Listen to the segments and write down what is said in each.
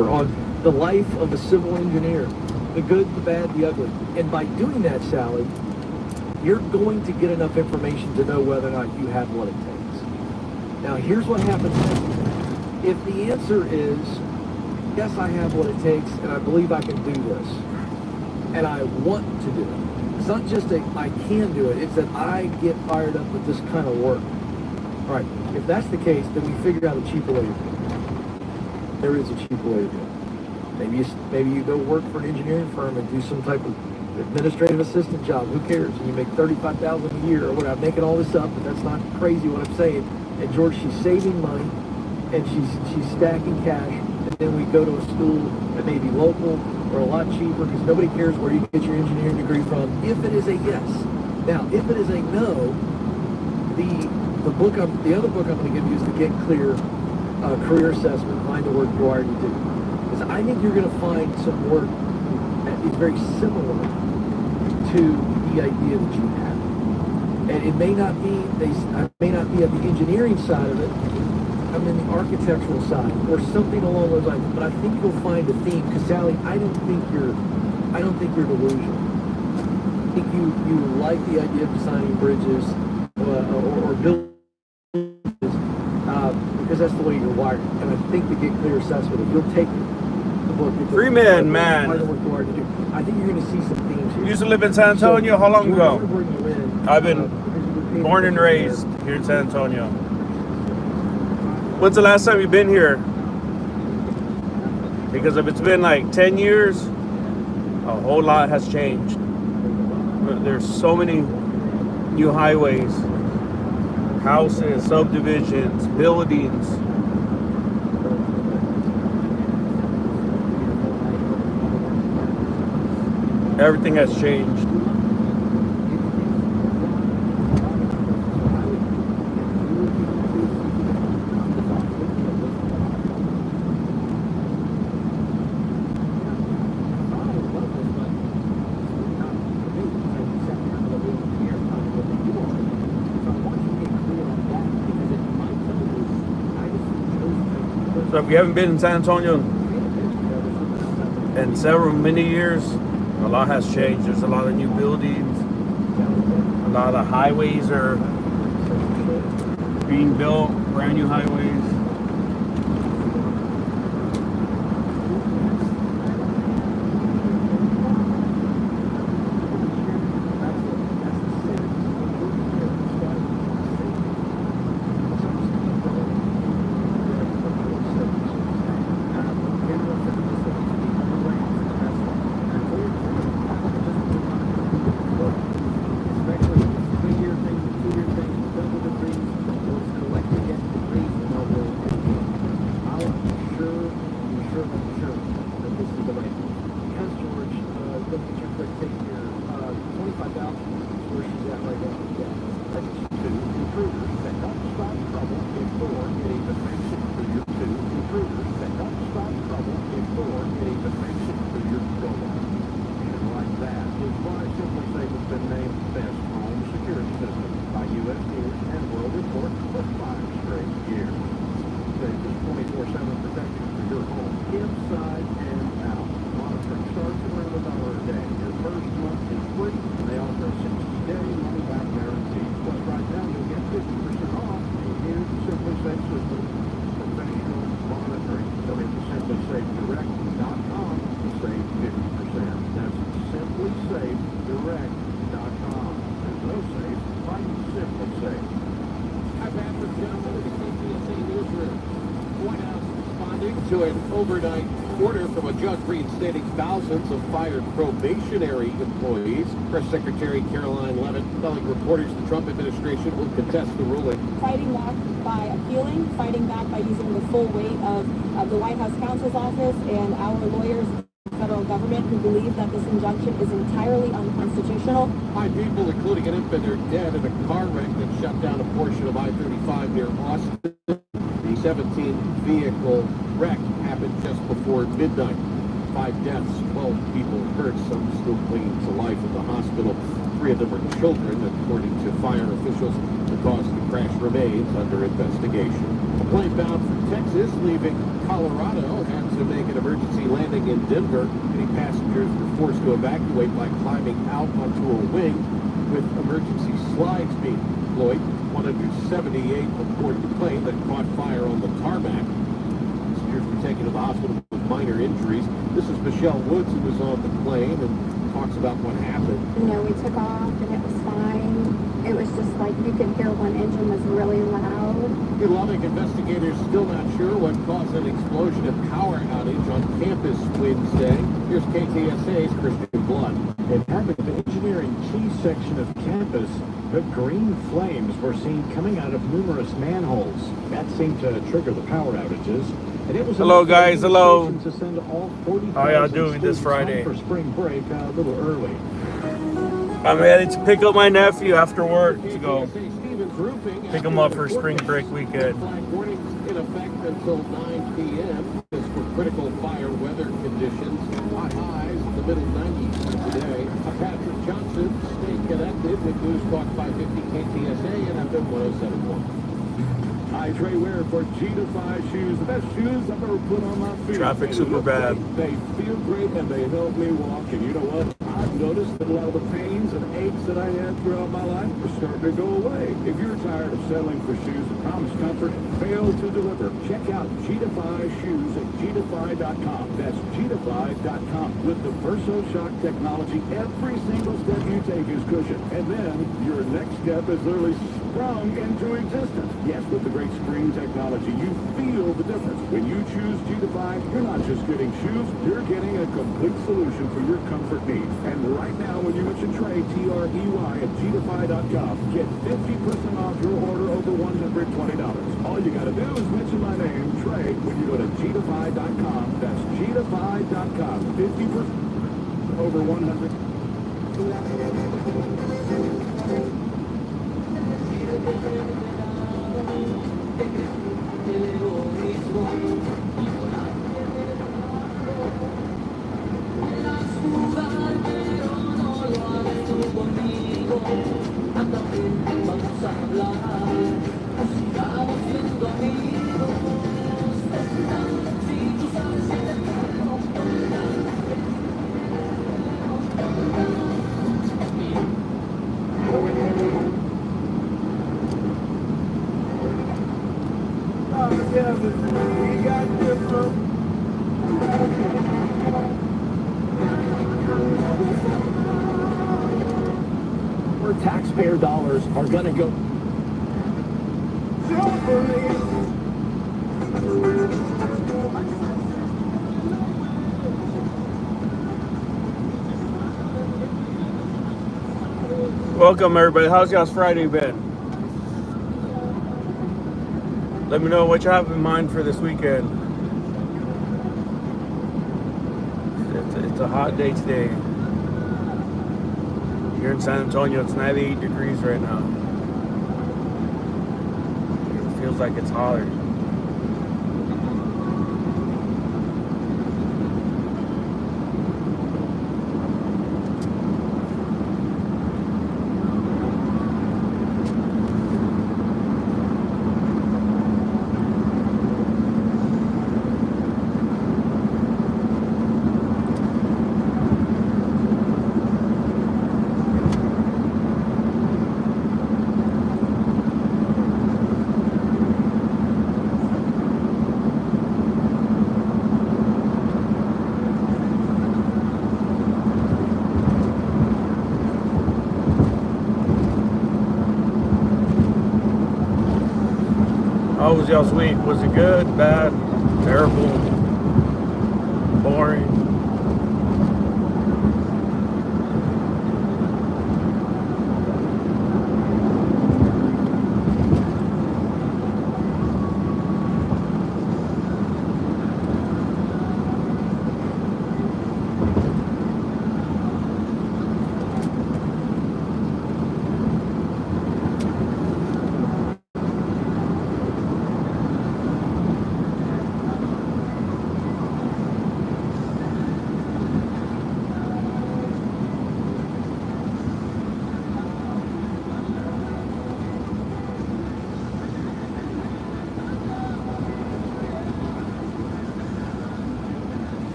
paper on the life of a civil engineer, the good, the bad, the ugly. And by doing that, Sally, you're going to get enough information to know whether or not you have what it takes. Now, here's what happens next. If the answer is, yes, I have what it takes, and I believe I can do this, and I want to do it. It's not just a I can do it, it's that I get fired up with this kind of work. All right, if that's the case, then we figure out a cheaper way to do it. There is a cheaper way to do it. Maybe you go work for an engineering firm and do some type of administrative assistant job. Who cares? And you make $35,000 a year or whatever. I'm making all this up, but that's not crazy what I'm saying. And George, she's saving money and she's stacking cash. And then we go to a school that may be local or a lot cheaper because nobody cares where you get your engineering degree from. If it is a yes. Now, if it is a no, the other book I'm going to give you is the Get Clear Career Assessment, Find the Work You Are to Do. Because I think you're going to find some work that is very similar to the idea that you have. And it may not be, I may not be at the engineering side of it, I'm in the architectural side, or something along those lines. But I think you'll find a theme, because Sally, I don't think you're delusional. I think you like the idea of designing bridges or buildings because that's the way you're wired. And I think the Get Clear Assessment, if you'll take the book, Freeman, man. I think you're going to see some themes here. You used to live in San Antonio? How long ago? I've been born and raised here in San Antonio. When's the last time you've been here? Because if it's been like 10 years, a whole lot has changed. There's so many new highways, houses, subdivisions, buildings. Everything has changed. So if you haven't been in San Antonio in many years, a lot has changed. There's a lot of new buildings. A lot of highways are being built, brand new highways. To an overnight order from a judge reinstating thousands of fired probationary employees. Press Secretary Caroline Leavitt telling reporters the Trump administration will contest the ruling. Fighting back by appealing, fighting back by using the full weight of the White House counsel's office and our lawyers in the federal government who believe that this injunction is entirely unconstitutional. 5 people, including an infant, are dead in a car wreck that shut down a portion of I-35 near Austin. The 17-vehicle wreck happened just before midnight. 5 deaths, 12 people hurt, some still clinging to life in the hospital. 3 of them are children, according to fire officials. The cause of the crash remains under investigation. A plane bound from Texas leaving Colorado had to make an emergency landing in Denver. Many passengers were forced to evacuate by climbing out onto a wing with emergency slides being deployed. 178 aboard the plane that caught fire on the tarmac. Passengers were taken to the hospital with minor injuries. This is Michelle Woods, who was on the plane and talks about what happened. You know, we took off and it was fine. It was just like you could hear one engine was really loud. In Lubbock, investigators still not sure what caused an explosion and power outage on campus Wednesday. Here's KTSA's Christian Blood. In part of the engineering T section of campus, the green flames were seen coming out of numerous manholes. That seemed to trigger the power outages. And it was Hello, guys. Hello. to send all 40,000 How y'all doing this students Friday? home for spring break a little early. I'm headed to pick up my nephew after work to go pick him up for spring break weekend. Flag warnings in effect until 9 p.m. This for critical fire weather conditions. Hot highs in the middle 90s today. Patrick Johnson, stay connected with News Talk 550 KTSA and FM 107.1. Hi, Trey Ware for G-Defy shoes. The best shoes I've ever put on my feet. Traffic And super look bad. great. They feel great and they help me walk. And you know what? I've noticed that a lot of the pains and aches that I had throughout my life are starting to go away. If you're tired of settling for shoes that promise comfort and fail to deliver, check out G-Defy shoes at gdefy.com. That's gdefy.com. With the Verso Shock technology, every single step you take is cushioned. And then your next step is literally sprung into existence. Yes, with the great spring technology, you feel the difference. When you choose G-Defy, you're not just getting shoes, you're getting a complete solution for your comfort needs. And right now, when you mention Trey, T-R-E-Y, at gdefy.com, get 50% off your order over $120. All you gotta do is mention my name, Trey, when you go to gdefy.com. That's gdefy.com. 50% over $100. Where taxpayer dollars are going to go. Welcome, everybody. How's y'all's Friday been? Let me know what you have in mind for this weekend. It's a hot day today. Here in San Antonio, it's 98 degrees right now. It feels like it's hotter. How was y'all's week? Was it good, bad, terrible, boring?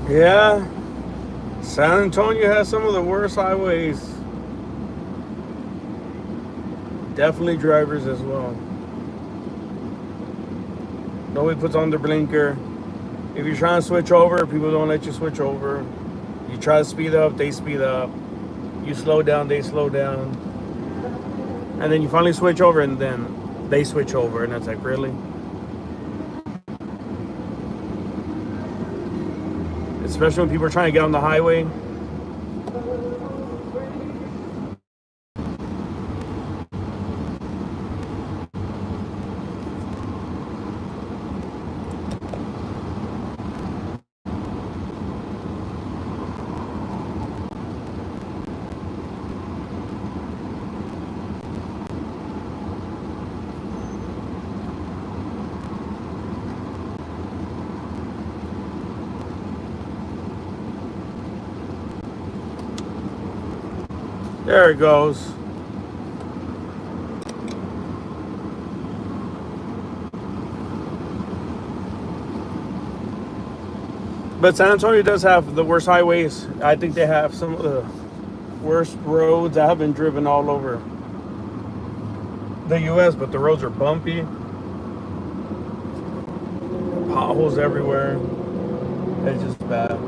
Yeah, San Antonio has some of the worst highways. Definitely drivers as well. Nobody puts on their blinker. If you're trying to switch over, people don't let you switch over. You try to speed up, they speed up. You slow down, they slow down. And then you finally switch over, and then they switch over, and it's like, really? Especially when people are trying to get on the highway. There it goes. But San Antonio does have the worst highways. I think they have some of the worst roads. I haven't driven all over the U.S., but the roads are bumpy. Potholes everywhere. It's just bad.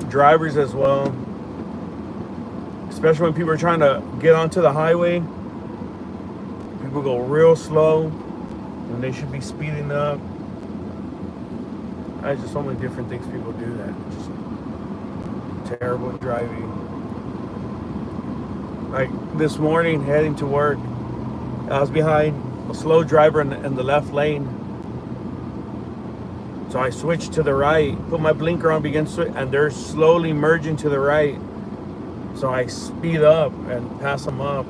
Drivers as well. Especially when people are trying to get onto the highway. People go real slow when they should be speeding up. Just so many different things people do that. Just terrible driving. Like this morning heading to work, I was behind a slow driver in the left lane. So I switched to the right, put my blinker on, and they're slowly merging to the right. So I speed up and pass them up.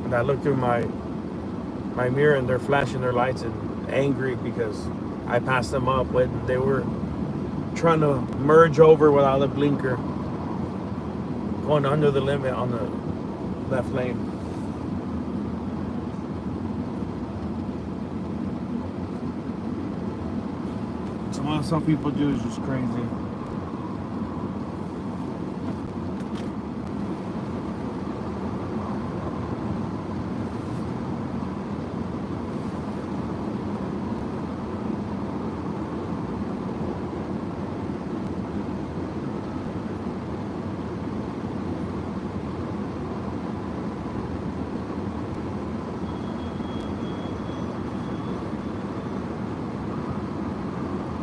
And I look through my mirror, and they're flashing their lights and angry because I passed them up when they were trying to merge over without a blinker, going under the limit on the left lane. What some people do is just crazy.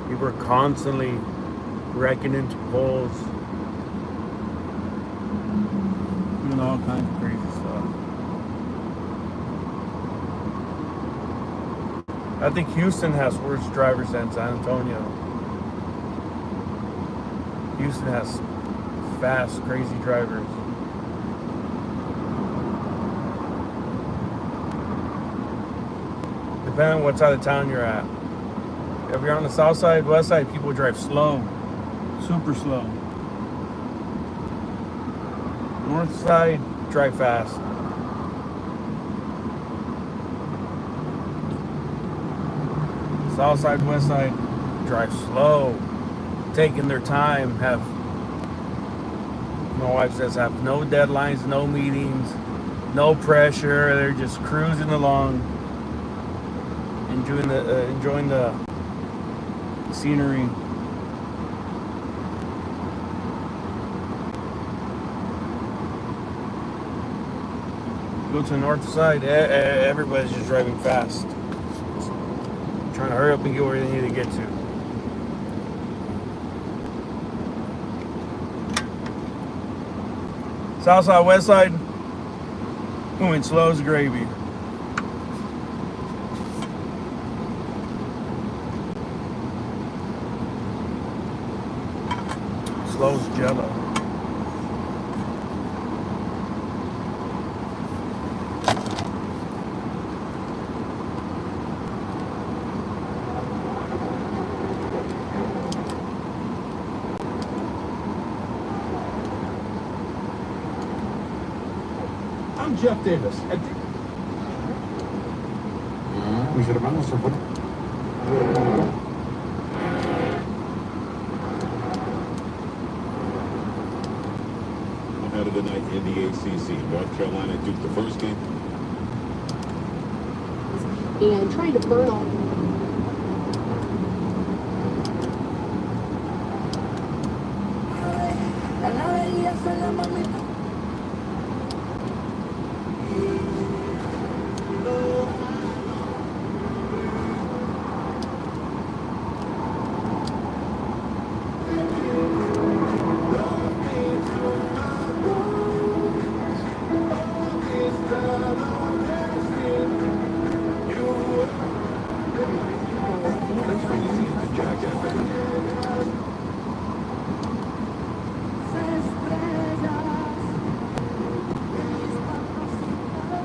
People are constantly wrecking into poles. Doing all kinds of crazy stuff. I think Houston has worse drivers than San Antonio. Houston has fast, crazy drivers. Depending on what side of town you're at. If you're on the south side, west side, people drive slow, super slow. North side, drive fast. South side, west side, drive slow, taking their time. My wife says, have no deadlines, no meetings, no pressure. They're just cruising along, enjoying the scenery. Go to the north side, everybody's just driving fast, trying to hurry up and get where they need to get to. South side, west side, moving slow as gravy. Slow as jello. I'm Jeff Davis. Mis hermanos se fueron. the ACC. North Carolina Duke the first game. And trying to burn all.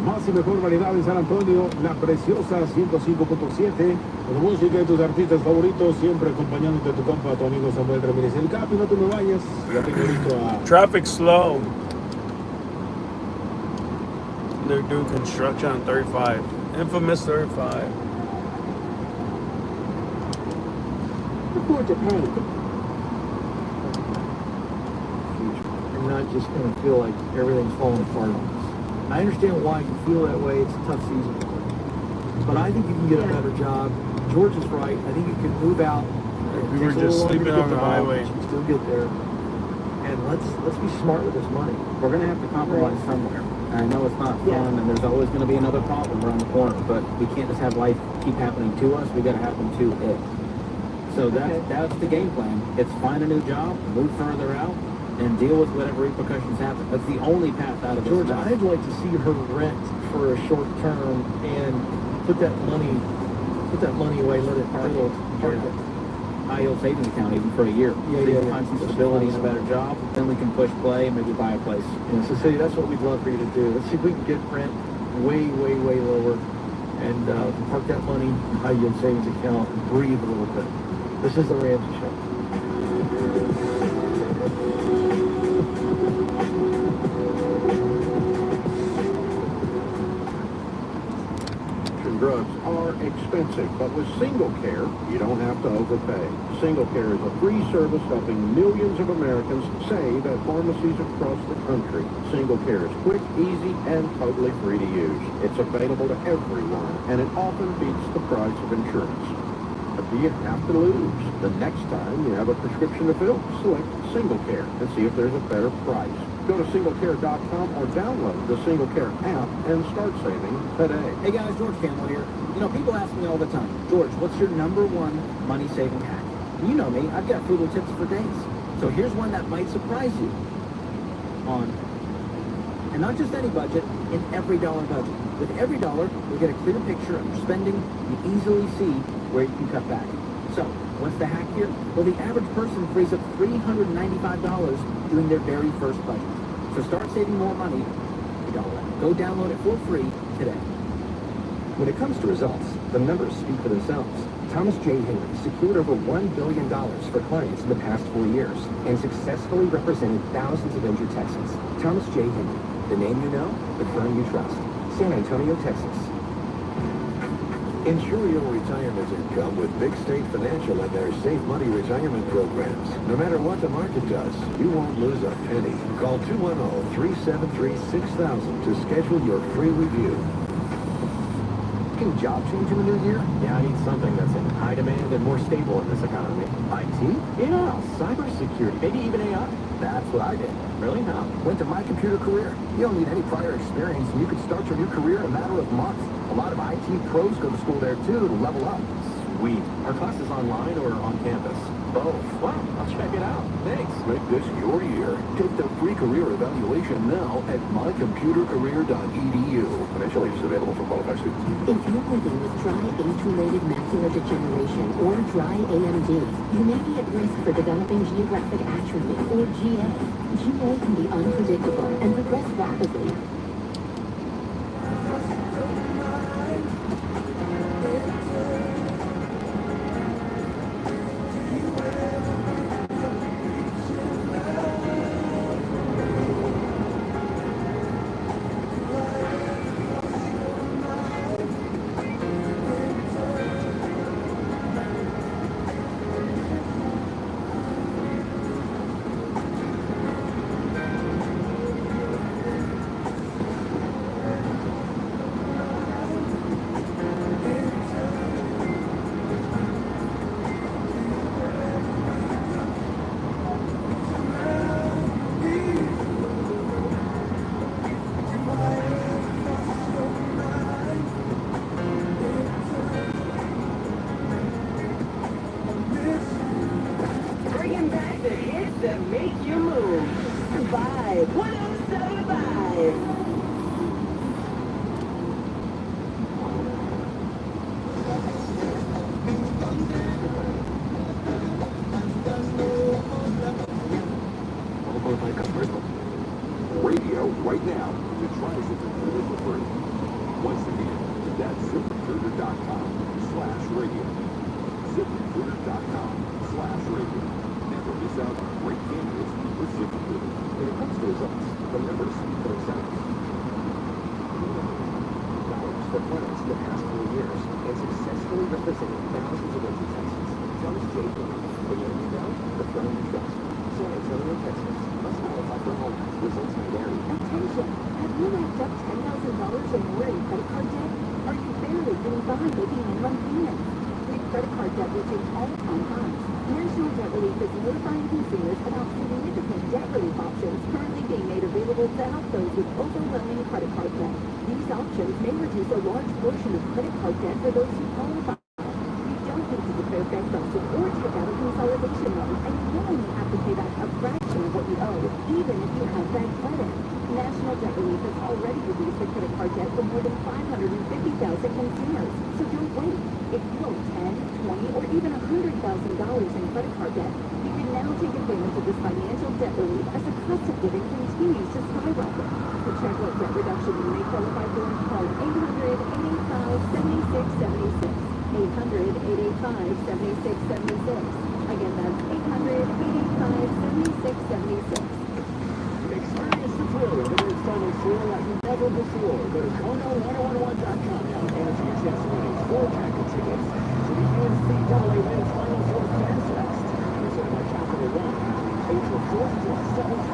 Más y mejor variedad en San Antonio, la preciosa 105.7. Con música y tus artistas favoritos, siempre acompañándote tu compa, tu amigo Samuel Ramírez. El Capi, no te me vayas. Ya tengo listo a... Traffic slow. They're doing construction on 35. Infamous 35. Before Japan. You're not just going to feel like everything's falling apart on us. I understand why you feel that way. It's a tough season. But I think you can get a better job. George is right. I think you can move out. We were just sleeping on the highway. You can still get there. And let's be smart with this money. We're going to have to compromise somewhere. And I know it's not fun, and there's always going to be another problem around the corner, but we can't just have life keep happening to us. We got to happen to it. So that's the game plan. It's find a new job, move further out, and deal with whatever repercussions happen. That's the only path out of this. George, I'd like to see her rent for a short term and put that money away, let it park it. High yield savings account even for a year. Find some stability and a better job. Then we can push play and maybe buy a place. Yeah, so City, that's what we'd love for you to do. Let's see if we can get rent way lower and park that money in high yield savings account and breathe a little bit. This is the Ramsey Show. Drugs are expensive, but with Single Care, you don't have to overpay. Single Care is a free service helping millions of Americans save at pharmacies across the country. Single Care is quick, easy, and totally free to use. It's available to everyone, and it often beats the price of insurance. But do you have to lose? The next time you have a prescription to fill, select Single Care and see if there's a better price. Go to singlecare.com or download the Single Care app and start saving today. Hey guys, George Campbell here. You know, people ask me all the time, George, what's your #1 money-saving hack? You know me, I've got frugal tips for days. So here's one that might surprise you. And not just any budget, in every dollar budget. With every dollar, you'll get a clear picture of your spending. You easily see where you can cut back. So, what's the hack here? Well, the average person frees up $395 doing their very first budget. So start saving more money. Go download it for free today. When it comes to results, the numbers speak for themselves. Thomas J. Henry secured over $1 billion for clients in the past 4 years and successfully represented thousands of injured Texans. Thomas J. Henry, the name you know, the firm you trust. San Antonio, Texas. Ensure your retirement income with Big State Financial and their Safe Money retirement programs. No matter what the market does, you won't lose a penny. Call 210-373-6000 to schedule your free review. Any job change in the new year? Yeah, I need something that's in high demand and more stable in this economy. IT? Yeah, cybersecurity, maybe even AI. That's what I did. Really? How? Went to My Computer Career. You don't need any prior experience, and you could start your new career in a matter of months. A lot of IT pros go to school there, too, to level up. Sweet. Are classes online or on campus? Both. Wow, I'll check it out. Thanks. Make this your year. Take the free career evaluation now at mycomputercareer.edu. Financial aid is available for qualified students. If you're living with dry age-related macular degeneration or dry AMD, you may be at risk for developing geographic atrophy or GA. GA can be unpredictable and progress rapidly. 1075. 1075. Radio right now to try ZipRecruiter for free. Once again, that's ZipRecruiter.com/radio. ZipRecruiter.com/radio. Never miss out on great candidates with ZipRecruiter. When it comes to results, the numbers speak for themselves. Dollars for clinics the past 4 years and successfully represented thousands of empty Texans. Thomas J. When you know the firm you trust. SouthernTexan must qualify for home. Results may vary. Attention! Have you racked up $10,000 or more in credit card debt? Are you barely getting by making minimum payments? With credit card debt reaching all-time highs, National Debt Relief is notifying consumers about significant debt relief options currently being made available to help those with overwhelming credit card debt. These options may reduce a large portion of credit card debt for those who qualify. You don't need to declare bankruptcy or take out a consolidation loan, and you only have to pay back a fraction of what you owe, even if you have bad credit. National Debt Relief has already reduced the credit card debt for more than 550,000 consumers. So don't wait. If you owe $10, $20, or even $100,000 in credit card debt, you can now take advantage of this financial debt relief as the cost of living continues to skyrocket. To check what debt reduction you may qualify for, call 800-885-7676. 800-885-7676. Again, that's 800-885-7676. Experience the thrill of an installment sale like never before. Go to Kono1011.com now and answer your chance to win 4 packet tickets to the NCAA Men's Final Four Fans Fest. Presented by Capital One. April 4th to 7th.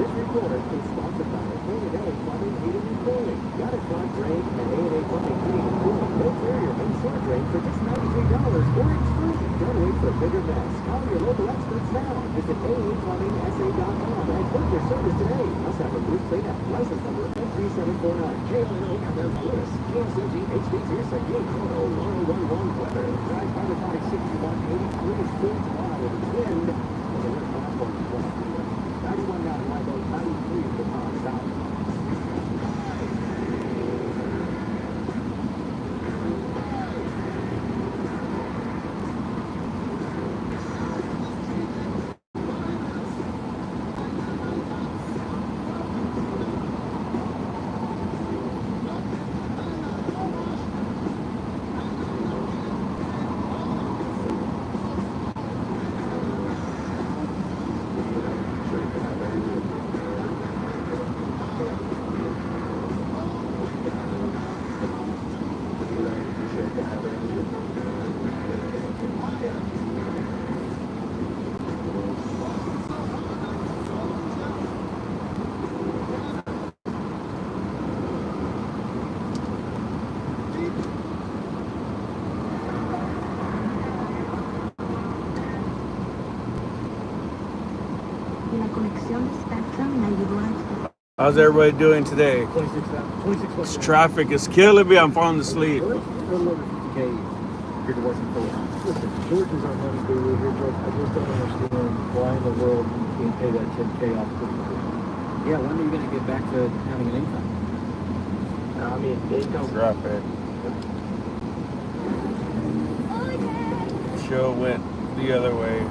This report is sponsored by A&A Plumbing, Heating, and Cooling. Got a clogged drain at A&A Plumbing, Heating, and Cooling. No carrier main sewer drain for just $93 or it's free. Don't wait for a bigger mess. Call your local experts now. Visit AAPlumbingSA.com and book your service today. Must have a roof cleanup. License number N3749. KLNO Cameron Lewis. KSMG HD2 Seguin Kono 1011 weather. Drive by the 561 is full tomorrow with a wind. There's a red platform in 91 down Live Oak, 93 at the Pond South. How's everybody doing today? 26 This traffic is killing me. I'm falling asleep. A little over 50K here to working full time. Listen, George is our money guru here, George. I just don't understand why in the world you can't pay that 10K off quickly. Yeah, when are you going to get back to having an income? I mean, income. Traffic. Show went the other way.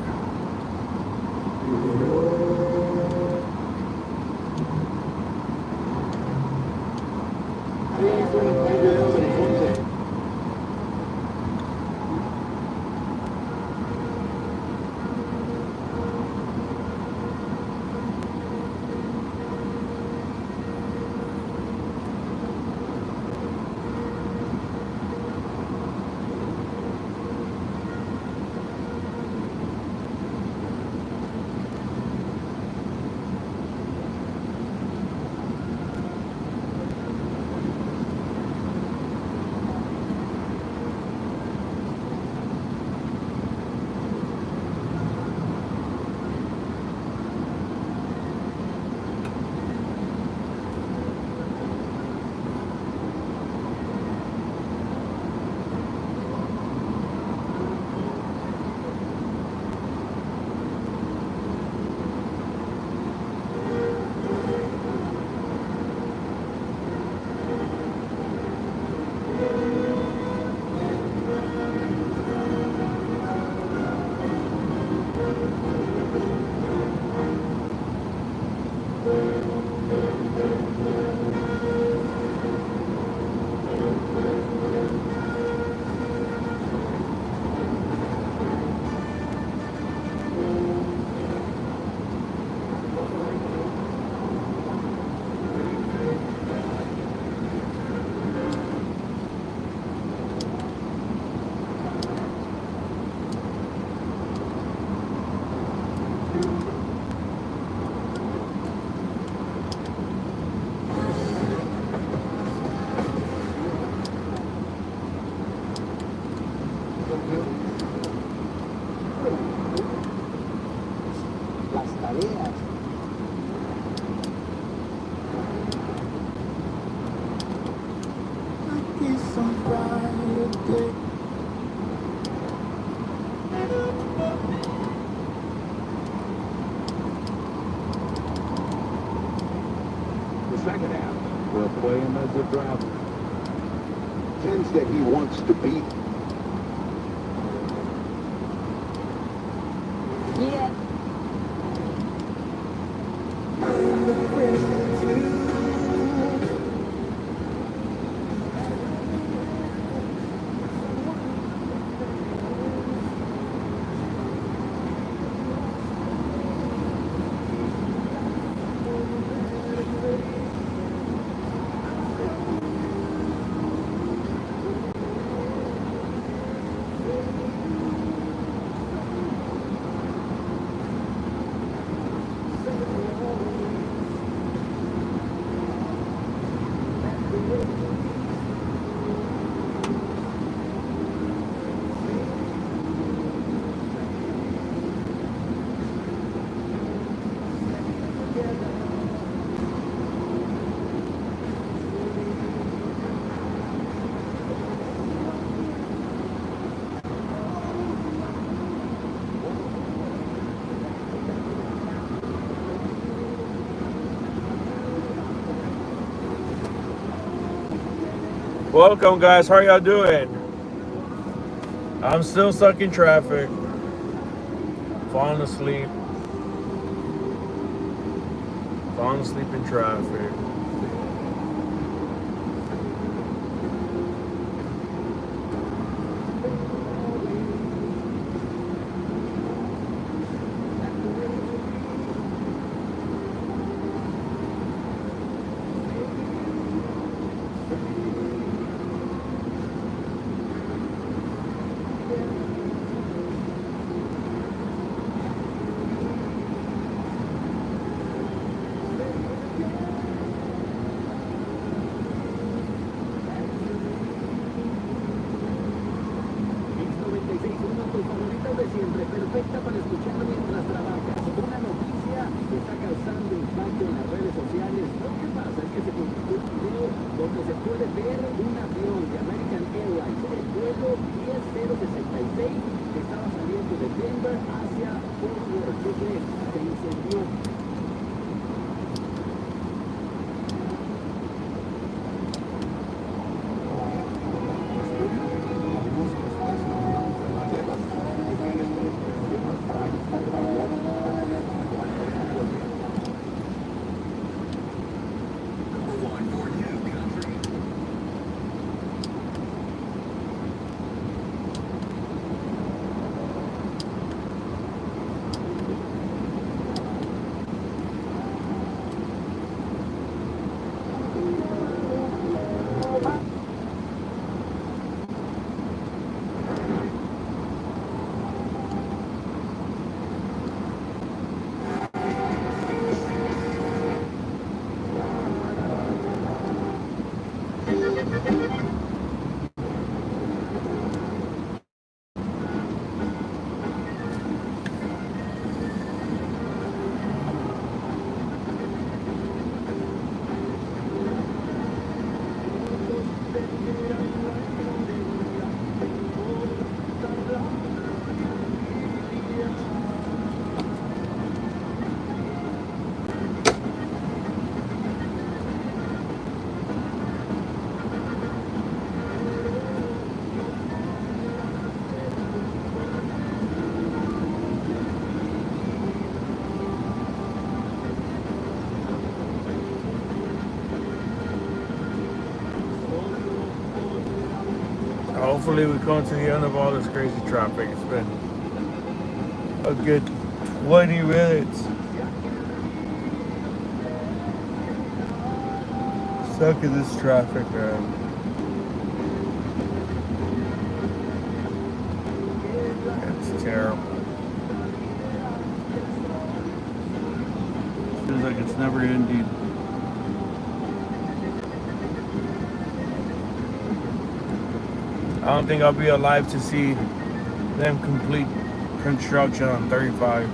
Las tareas. The second half, we'll play him as a driver. Tends that he wants to beat. Yeah. Welcome, guys. How are y'all doing? I'm still stuck in traffic. Falling asleep. Falling asleep in traffic. Siempre perfecta para escuchar mientras trabajas. Una noticia que está causando impacto en las redes sociales. Lo que pasa es que se publicó un video donde se puede ver un avión de American Airlines, el vuelo 10066, que estaba saliendo de Denver hacia Fort Worth. ¿Qué crees? Se incendió. Hopefully we come to the end of all this crazy traffic. It's been a good 20 minutes stuck in this traffic, man. It's terrible. Feels like it's never ending. I don't think I'll be alive to see them complete construction on 35.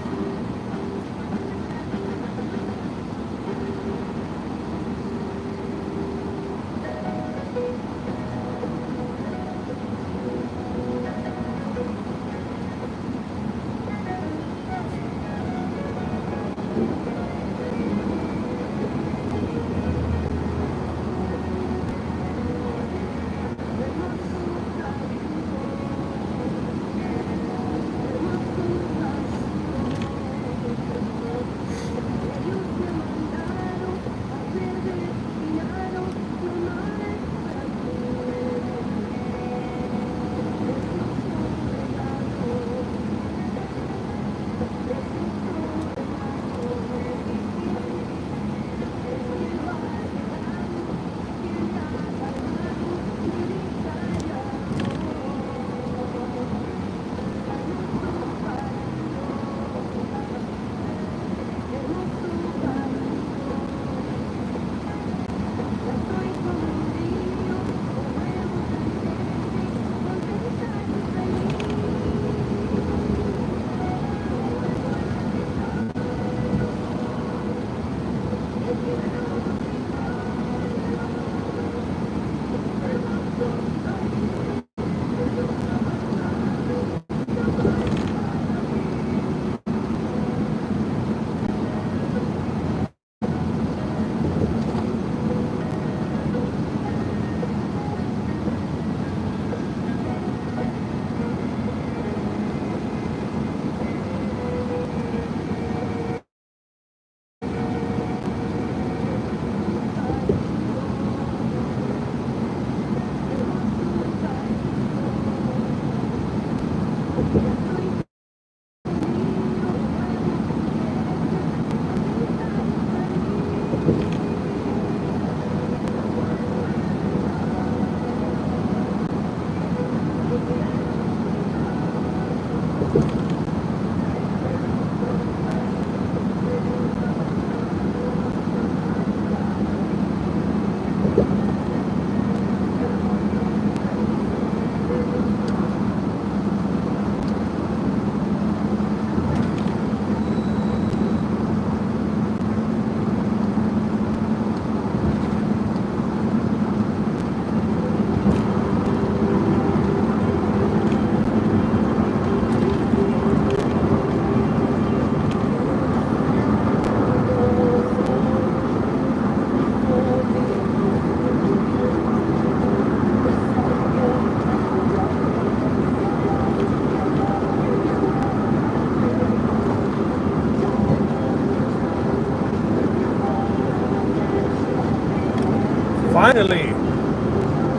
Finally!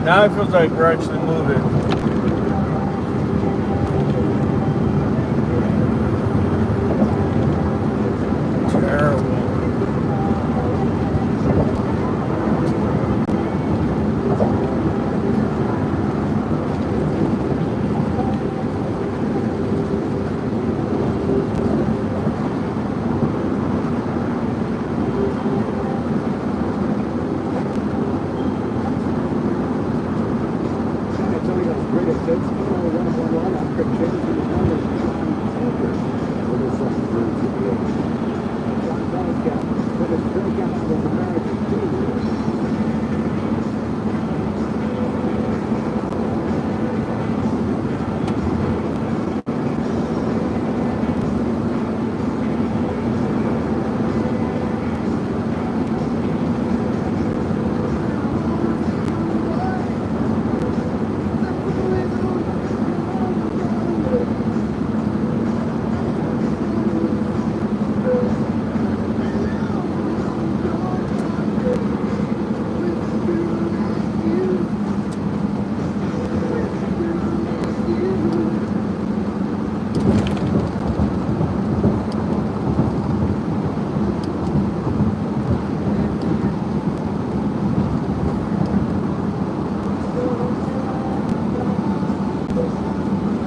Now it feels like we're actually moving. Terrible.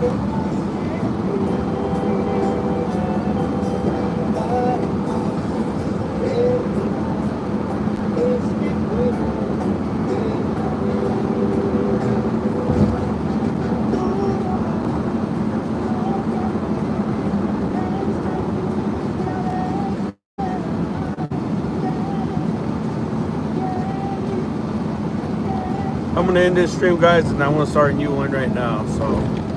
I'm gonna end this stream, guys, and I want to start a new one right now. So